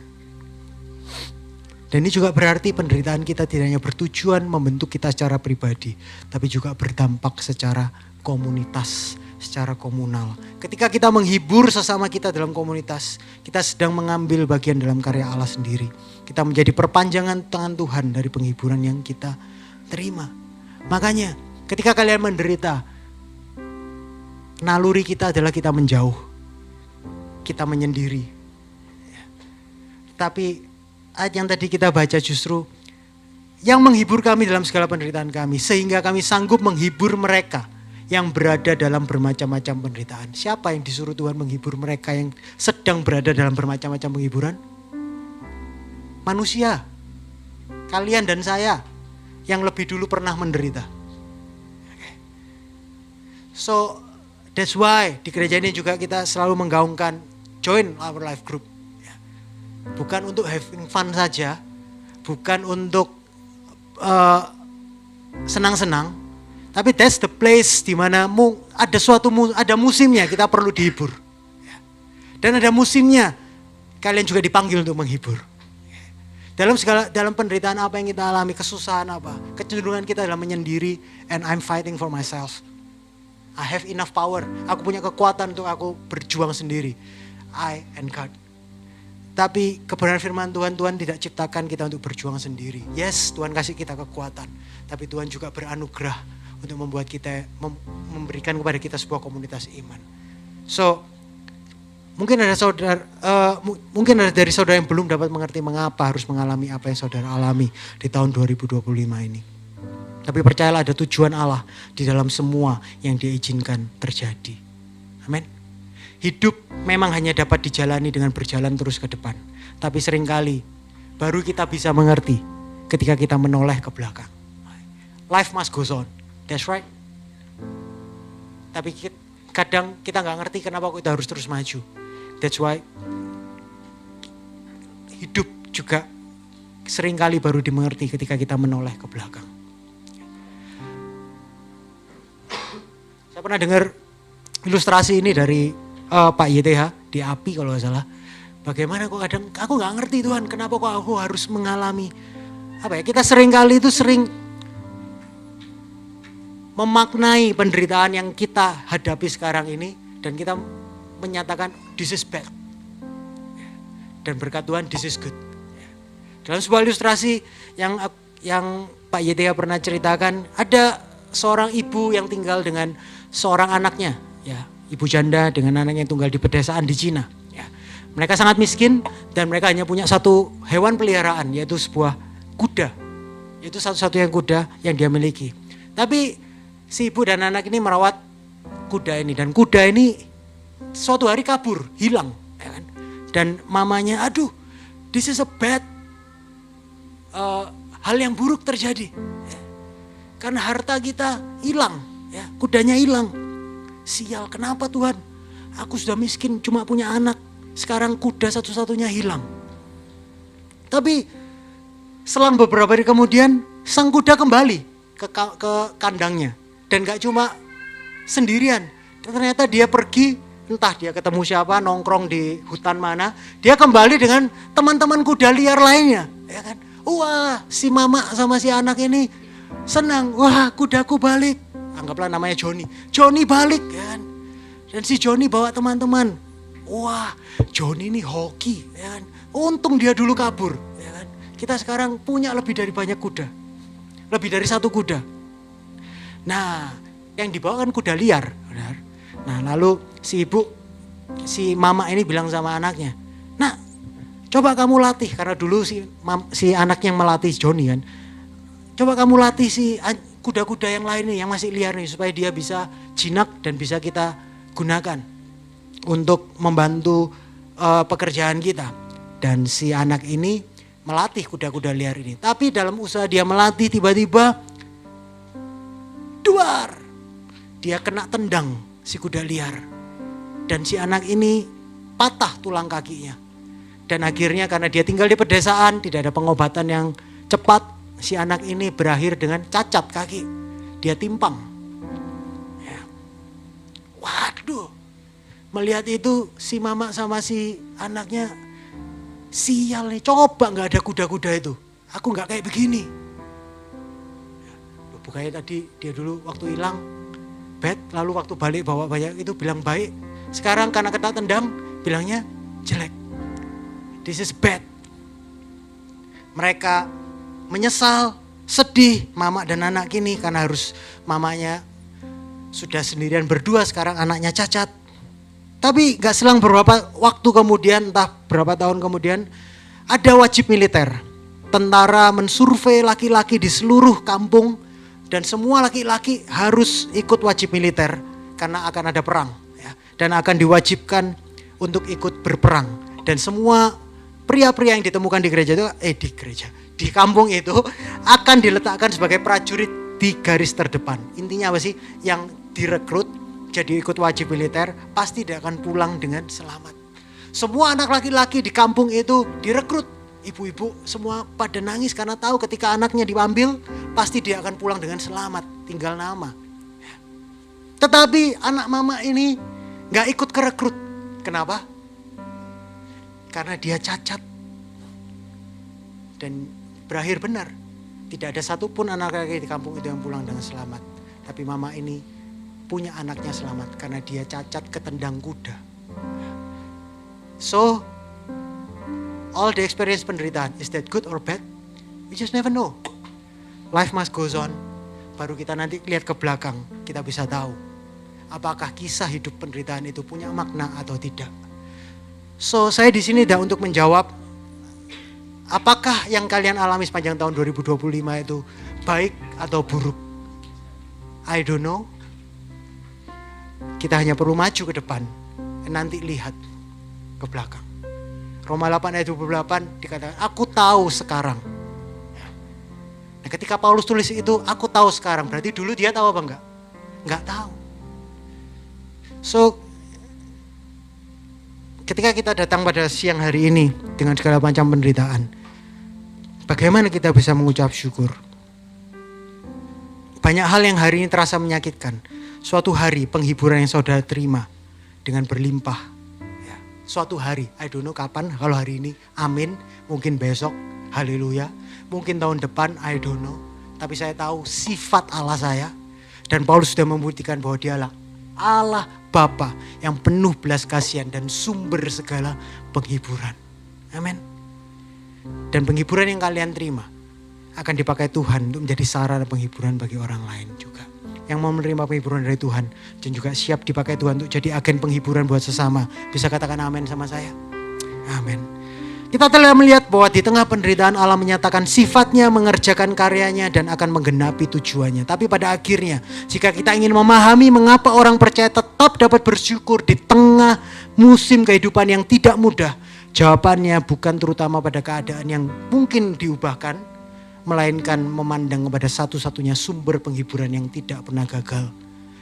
Dan ini juga berarti penderitaan kita tidak hanya bertujuan membentuk kita secara pribadi, tapi juga berdampak secara komunitas, secara komunal. Ketika kita menghibur sesama kita dalam komunitas, kita sedang mengambil bagian dalam karya Allah sendiri. Kita menjadi perpanjangan tangan Tuhan dari penghiburan yang kita terima. Makanya ketika kalian menderita, naluri kita adalah kita menjauh, kita menyendiri. Tapi ayat yang tadi kita baca justru yang menghibur kami dalam segala penderitaan kami, sehingga kami sanggup menghibur mereka yang berada dalam bermacam-macam penderitaan. Siapa yang disuruh Tuhan menghibur mereka yang sedang berada dalam bermacam-macam penghiburan? Manusia, kalian dan saya yang lebih dulu pernah menderita. So that's why di gereja ini juga kita selalu menggaungkan join our life group. Bukan untuk having fun saja, bukan untuk senang-senang, tapi that's the place di mana ada musimnya kita perlu dihibur. Dan ada musimnya kalian juga dipanggil untuk menghibur. dalam penderitaan apa yang kita alami, kesusahan apa, kecenderungan kita adalah menyendiri, and I'm fighting for myself. I have enough power. Aku punya kekuatan untuk aku berjuang sendiri. I and God. Tapi kebenaran firman Tuhan tidak ciptakan kita untuk berjuang sendiri. Yes, Tuhan kasih kita kekuatan. Tapi Tuhan juga beranugerah untuk membuat kita, memberikan kepada kita sebuah komunitas iman. So, mungkin ada dari saudara yang belum dapat mengerti mengapa harus mengalami apa yang saudara alami di tahun 2025 ini. Tapi percayalah ada tujuan Allah di dalam semua yang Dia izinkan terjadi. Amin. Hidup memang hanya dapat dijalani dengan berjalan terus ke depan. Tapi seringkali baru kita bisa mengerti ketika kita menoleh ke belakang. Life must go on. That's right. Tapi kadang kita gak ngerti kenapa kita harus terus maju. That's why hidup juga seringkali baru dimengerti ketika kita menoleh ke belakang. Saya pernah dengar ilustrasi ini dari Pak YTH di API kalau gak salah. Bagaimana kok kadang aku gak ngerti Tuhan kenapa kok aku harus mengalami kita seringkali itu sering memaknai penderitaan yang kita hadapi sekarang ini dan kita menyatakan this is bad. Dan berkat Tuhan this is good. Dalam sebuah ilustrasi yang Pak YTH pernah ceritakan, ada seorang ibu yang tinggal dengan seorang anaknya, ya, ibu janda dengan anaknya yang tunggal di pedesaan di Cina. Ya. Mereka sangat miskin dan mereka hanya punya satu hewan peliharaan, yaitu sebuah kuda. Itu satu-satunya kuda yang dia miliki. Tapi si ibu dan anak ini merawat kuda ini, dan kuda ini suatu hari kabur, hilang. Ya kan? Dan mamanya, aduh, this is a bad, hal yang buruk terjadi. Ya. Karena harta kita hilang, ya, kudanya hilang. Sial, kenapa Tuhan? Aku sudah miskin, cuma punya anak. Sekarang kuda satu-satunya hilang. Tapi selang beberapa hari kemudian, sang kuda kembali ke kandangnya. Dan gak cuma sendirian. Ternyata dia pergi, entah dia ketemu siapa, nongkrong di hutan mana. Dia kembali dengan teman-teman kuda liar lainnya. Ya kan? Wah, si mama sama si anak ini senang. Wah, kudaku balik. Anggaplah namanya Joni. Joni balik ya kan. Dan si Joni bawa teman-teman. Wah, Joni ini hoki ya kan. Untung dia dulu kabur ya kan. Kita sekarang punya lebih dari banyak kuda. Lebih dari satu kuda. Nah, yang dibawa kan kuda liar. Benar. Nah, lalu si mama ini bilang sama anaknya, "Nak, coba kamu latih." Karena dulu si anaknya yang melatih Joni kan. "Coba kamu latih si kuda-kuda yang lain nih, yang masih liar nih, supaya dia bisa jinak dan bisa kita gunakan untuk membantu pekerjaan kita." Dan si anak ini melatih kuda-kuda liar ini. Tapi dalam usaha dia melatih, tiba-tiba duar, dia kena tendang si kuda liar. Dan si anak ini patah tulang kakinya. Dan akhirnya karena dia tinggal di pedesaan, tidak ada pengobatan yang cepat, si anak ini berakhir dengan cacat kaki. Dia timpang. Ya. Waduh, melihat itu si mama sama si anaknya, sial nih, coba gak ada kuda-kuda itu. Aku gak kayak begini. Bukannya tadi dia dulu waktu hilang bad, lalu waktu balik bawa banyak itu bilang baik. Sekarang karena kena tendang bilangnya jelek. This is bad. Mereka menyesal, sedih, mama dan anak ini karena harus mamanya sudah sendirian berdua, sekarang anaknya cacat. Tapi gak selang beberapa waktu kemudian, entah berapa tahun kemudian, ada wajib militer. Tentara mensurvei laki-laki di seluruh kampung. Dan semua laki-laki harus ikut wajib militer karena akan ada perang. Ya, dan akan diwajibkan untuk ikut berperang. Dan semua pria-pria yang ditemukan di kampung itu akan diletakkan sebagai prajurit di garis terdepan. Intinya apa sih? Yang direkrut jadi ikut wajib militer pasti dia akan pulang dengan selamat. Semua anak laki-laki di kampung itu direkrut. Ibu-ibu semua pada nangis karena tahu ketika anaknya diambil pasti dia akan pulang dengan selamat, tinggal nama. Tetapi anak mama ini gak ikut ke rekrut. Kenapa? Karena dia cacat. Dan berakhir benar. Tidak ada satupun anak laki-laki di kampung itu yang pulang dengan selamat. Tapi mama ini punya anaknya selamat karena dia cacat ketendang kuda. So, all the experience penderitaan, is that good or bad? We just never know. Life must goes on. Baru kita nanti lihat ke belakang, kita bisa tahu apakah kisah hidup penderitaan itu punya makna atau tidak. So, saya di sini dah untuk menjawab apakah yang kalian alami sepanjang tahun 2025 itu baik atau buruk. I don't know. Kita hanya perlu maju ke depan dan nanti lihat ke belakang. Roma 8 ayat 28 dikatakan, aku tahu sekarang. Nah, ketika Paulus tulis itu, aku tahu sekarang. Berarti dulu dia tahu apa enggak? Enggak tahu. So, ketika kita datang pada siang hari ini dengan segala macam penderitaan, bagaimana kita bisa mengucap syukur? Banyak hal yang hari ini terasa menyakitkan. Suatu hari penghiburan yang saudara terima dengan berlimpah. Ya, suatu hari, I don't know kapan, kalau hari ini, amin. Mungkin besok, haleluya. Mungkin tahun depan, I don't know. Tapi saya tahu sifat Allah saya. Dan Paulus sudah membuktikan bahwa dialah Allah Bapa yang penuh belas kasihan dan sumber segala penghiburan. Amin. Dan penghiburan yang kalian terima akan dipakai Tuhan untuk menjadi sarana penghiburan bagi orang lain juga. Yang mau menerima penghiburan dari Tuhan dan juga siap dipakai Tuhan untuk jadi agen penghiburan buat sesama. Bisa katakan amin sama saya? Amin. Kita telah melihat bahwa di tengah penderitaan Allah menyatakan sifatnya, mengerjakan karyanya dan akan menggenapi tujuannya. Tapi pada akhirnya jika kita ingin memahami mengapa orang percaya tetap dapat bersyukur di tengah musim kehidupan yang tidak mudah, jawabannya bukan terutama pada keadaan yang mungkin diubahkan, melainkan memandang kepada satu-satunya sumber penghiburan yang tidak pernah gagal,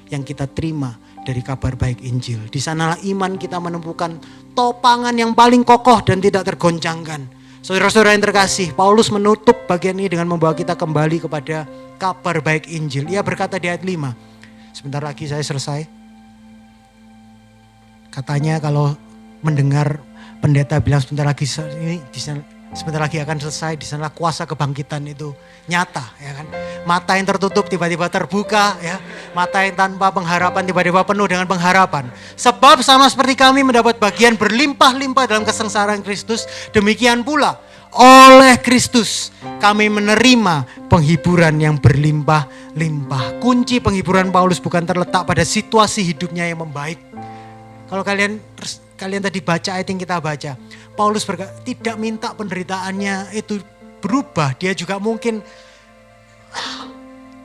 yang kita terima dari kabar baik Injil. Di sanalah iman kita menemukan topangan yang paling kokoh dan tidak tergoncangkan. Saudara-saudara yang terkasih, Paulus menutup bagian ini dengan membawa kita kembali kepada kabar baik Injil. Ia berkata di ayat 5, sebentar lagi saya selesai. Katanya kalau mendengar pendeta bilang sebentar lagi ini sebentar lagi akan selesai, di sana kuasa kebangkitan itu nyata, ya kan? Mata yang tertutup tiba-tiba terbuka, ya. Mata yang tanpa pengharapan tiba-tiba penuh dengan pengharapan. Sebab sama seperti kami mendapat bagian berlimpah-limpah dalam kesengsaraan Kristus, demikian pula oleh Kristus kami menerima penghiburan yang berlimpah-limpah. Kunci penghiburan Paulus bukan terletak pada situasi hidupnya yang membaik. Kalau kalian tadi baca ayat yang kita baca, Paulus tidak minta penderitaannya itu berubah. Dia juga mungkin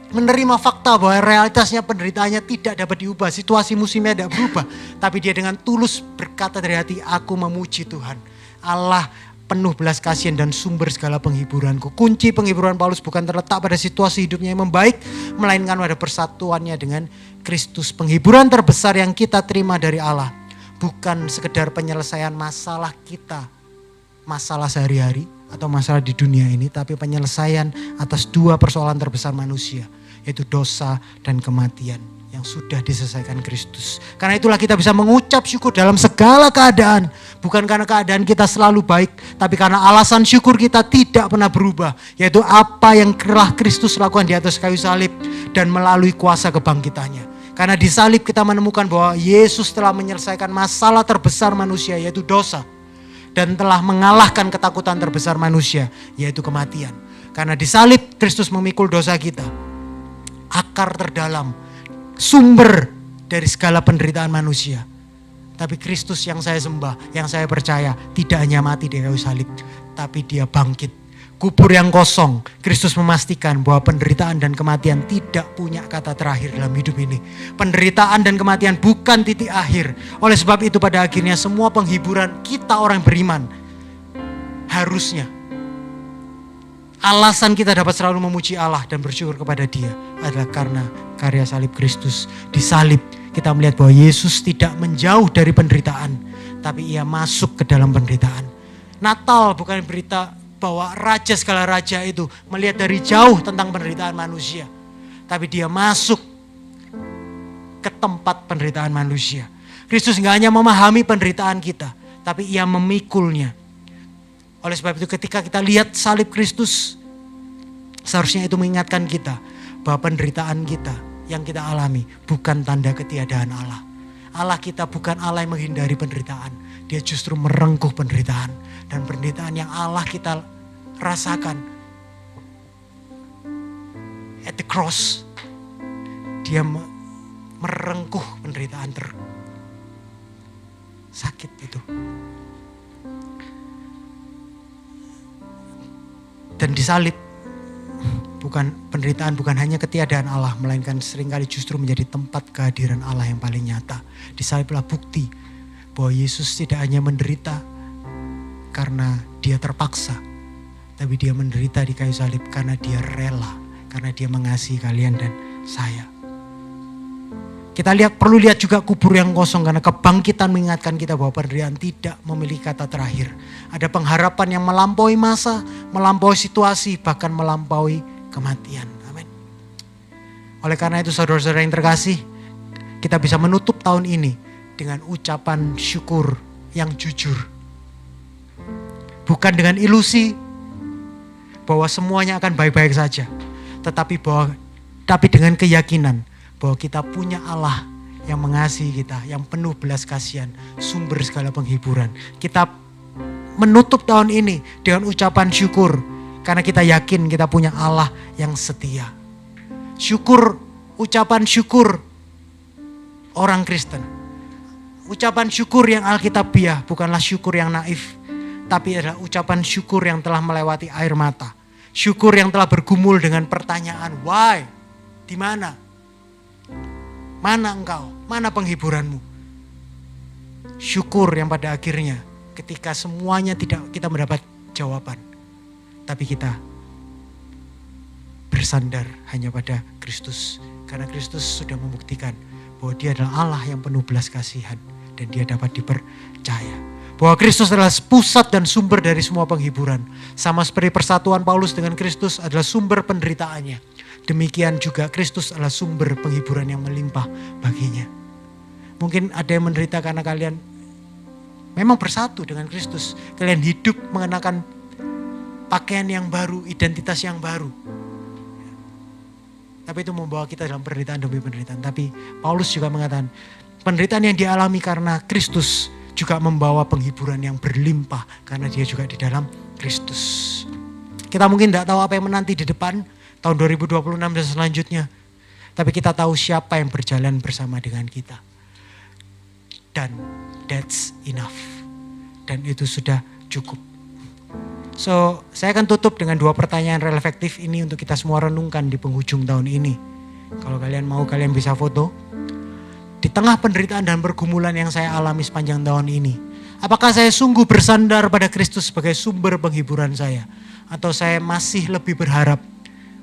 menerima fakta bahwa realitasnya penderitaannya tidak dapat diubah. Situasi musimnya tidak berubah. Tapi dia dengan tulus berkata dari hati, aku memuji Tuhan. Allah penuh belas kasihan dan sumber segala penghiburanku. Kunci penghiburan Paulus bukan terletak pada situasi hidupnya yang membaik, melainkan pada persatuannya dengan Kristus. Penghiburan terbesar yang kita terima dari Allah bukan sekedar penyelesaian masalah kita, masalah sehari-hari atau masalah di dunia ini, tapi penyelesaian atas dua persoalan terbesar manusia, yaitu dosa dan kematian yang sudah diselesaikan Kristus. Karena itulah kita bisa mengucap syukur dalam segala keadaan, bukan karena keadaan kita selalu baik, tapi karena alasan syukur kita tidak pernah berubah, yaitu apa yang telah Kristus lakukan di atas kayu salib dan melalui kuasa kebangkitannya. Karena di salib kita menemukan bahwa Yesus telah menyelesaikan masalah terbesar manusia, yaitu dosa. Dan telah mengalahkan ketakutan terbesar manusia, yaitu kematian. Karena di salib Kristus memikul dosa kita. Akar terdalam, sumber dari segala penderitaan manusia. Tapi Kristus yang saya sembah, yang saya percaya, tidak hanya mati di kayu salib, tapi dia bangkit. Kubur yang kosong, Kristus memastikan bahwa penderitaan dan kematian tidak punya kata terakhir dalam hidup ini. Penderitaan dan kematian bukan titik akhir. Oleh sebab itu pada akhirnya semua penghiburan kita orang beriman, harusnya alasan kita dapat selalu memuji Allah dan bersyukur kepada Dia adalah karena karya salib Kristus. Di salib kita melihat bahwa Yesus tidak menjauh dari penderitaan, tapi Ia masuk ke dalam penderitaan. Natal bukan berita bahwa raja segala raja itu melihat dari jauh tentang penderitaan manusia. Tapi dia masuk ke tempat penderitaan manusia. Kristus gak hanya memahami penderitaan kita, tapi ia memikulnya. Oleh sebab itu ketika kita lihat salib Kristus, seharusnya itu mengingatkan kita bahwa penderitaan kita yang kita alami bukan tanda ketiadaan Allah. Allah kita bukan Allah yang menghindari penderitaan. Dia justru merengkuh penderitaan. Dan penderitaan yang Allah kita rasakan at the cross, dia merengkuh penderitaan sakit itu. Dan disalib, penderitaan bukan hanya ketiadaan Allah, melainkan seringkali justru menjadi tempat kehadiran Allah yang paling nyata. Disaliblah bukti bahwa Yesus tidak hanya menderita karena dia terpaksa, tapi dia menderita di kayu salib karena dia rela, karena dia mengasihi kalian dan saya. Kita perlu lihat juga kubur yang kosong, karena kebangkitan mengingatkan kita bahwa penderitaan tidak memiliki kata terakhir. Ada pengharapan yang melampaui masa, melampaui situasi, bahkan melampaui kematian. Amin. Oleh karena itu saudara-saudara yang terkasih, kita bisa menutup tahun ini dengan ucapan syukur yang jujur. Bukan dengan ilusi bahwa semuanya akan baik-baik saja, tetapi dengan keyakinan bahwa kita punya Allah yang mengasihi kita, yang penuh belas kasihan, sumber segala penghiburan. Kita menutup tahun ini dengan ucapan syukur, karena kita yakin kita punya Allah yang setia. Ucapan syukur orang Kristen. Ucapan syukur yang alkitabiah, bukanlah syukur yang naif, tapi adalah ucapan syukur yang telah melewati air mata. Syukur yang telah bergumul dengan pertanyaan, why? Di mana? Mana engkau? Mana penghiburanmu? Syukur yang pada akhirnya ketika semuanya tidak kita mendapat jawaban, tapi kita bersandar hanya pada Kristus. Karena Kristus sudah membuktikan bahwa dia adalah Allah yang penuh belas kasihan dan dia dapat dipercaya. Bahwa Kristus adalah pusat dan sumber dari semua penghiburan. Sama seperti persatuan Paulus dengan Kristus adalah sumber penderitaannya. Demikian juga Kristus adalah sumber penghiburan yang melimpah baginya. Mungkin ada yang menderita karena kalian memang bersatu dengan Kristus. Kalian hidup mengenakan pakaian yang baru, identitas yang baru. Tapi itu membawa kita dalam penderitaan demi penderitaan. Tapi Paulus juga mengatakan penderitaan yang dialami karena Kristus juga membawa penghiburan yang berlimpah karena dia juga di dalam Kristus. Kita mungkin tidak tahu apa yang menanti di depan tahun 2026 dan selanjutnya. Tapi kita tahu siapa yang berjalan bersama dengan kita. Dan that's enough. Dan itu sudah cukup. So, saya akan tutup dengan 2 pertanyaan reflektif ini untuk kita semua renungkan di penghujung tahun ini. Kalau kalian mau, kalian bisa foto. Di tengah penderitaan dan pergumulan yang saya alami sepanjang tahun ini, apakah saya sungguh bersandar pada Kristus sebagai sumber penghiburan saya? Atau saya masih lebih berharap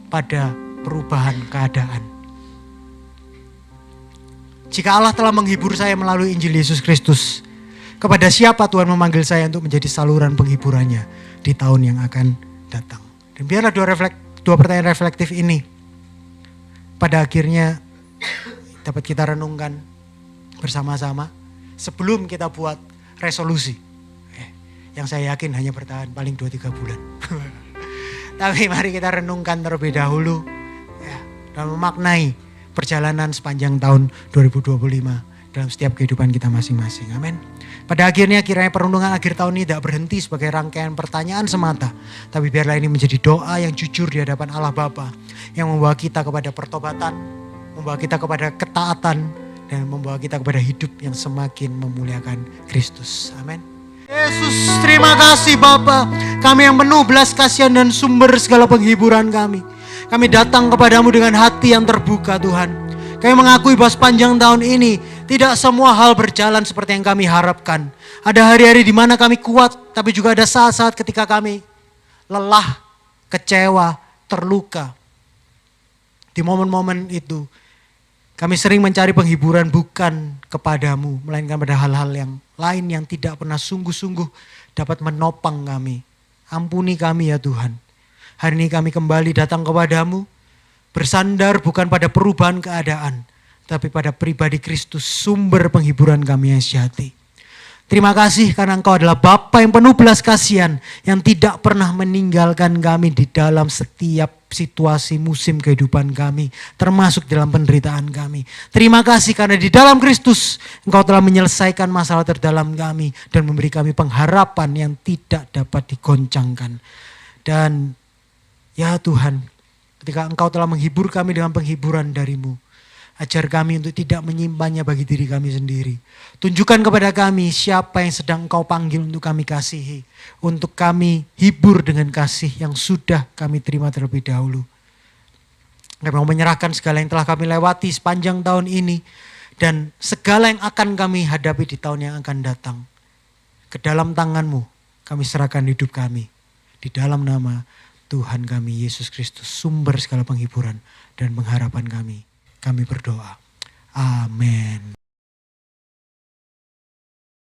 pada perubahan keadaan? Jika Allah telah menghibur saya melalui Injil Yesus Kristus, kepada siapa Tuhan memanggil saya untuk menjadi saluran penghiburannya di tahun yang akan datang? Dan biarlah 2 pertanyaan reflektif ini pada akhirnya dapat kita renungkan bersama-sama sebelum kita buat resolusi. Yang saya yakin hanya bertahan paling 2-3 bulan. Tapi mari kita renungkan terlebih dahulu dan memaknai perjalanan sepanjang tahun 2025 dalam setiap kehidupan kita masing-masing. Amin. Pada akhirnya kiranya perenungan akhir tahun ini tidak berhenti sebagai rangkaian pertanyaan semata. Tapi biarlah ini menjadi doa yang jujur di hadapan Allah Bapa yang membawa kita kepada pertobatan, membawa kita kepada ketaatan, dan membawa kita kepada hidup yang semakin memuliakan Kristus. Amin. Yesus, terima kasih Bapa. Kami yang penuh belas kasihan dan sumber segala penghiburan kami. Kami datang kepadamu dengan hati yang terbuka Tuhan. Kami mengakui bahwa sepanjang tahun ini tidak semua hal berjalan seperti yang kami harapkan. Ada hari-hari di mana kami kuat, tapi juga ada saat-saat ketika kami lelah, kecewa, terluka. Di momen-momen itu, kami sering mencari penghiburan bukan kepadamu, melainkan pada hal-hal yang lain yang tidak pernah sungguh-sungguh dapat menopang kami. Ampuni kami ya Tuhan. Hari ini kami kembali datang kepadamu, bersandar bukan pada perubahan keadaan, tapi pada pribadi Kristus, sumber penghiburan kami yang sejati. Terima kasih karena Engkau adalah Bapa yang penuh belas kasihan, yang tidak pernah meninggalkan kami di dalam setiap situasi musim kehidupan kami, termasuk dalam penderitaan kami. Terima kasih karena di dalam Kristus Engkau telah menyelesaikan masalah terdalam kami dan memberi kami pengharapan yang tidak dapat digoncangkan. Dan ya Tuhan, ketika Engkau telah menghibur kami dengan penghiburan dari-Mu, ajar kami untuk tidak menyimpannya bagi diri kami sendiri. Tunjukkan kepada kami siapa yang sedang Engkau panggil untuk kami kasihi. Untuk kami hibur dengan kasih yang sudah kami terima terlebih dahulu. Kami mau menyerahkan segala yang telah kami lewati sepanjang tahun ini. Dan segala yang akan kami hadapi di tahun yang akan datang. Ke dalam tangan-Mu kami serahkan hidup kami. Di dalam nama Tuhan kami Yesus Kristus, sumber segala penghiburan dan pengharapan kami. Kami berdoa. Amin.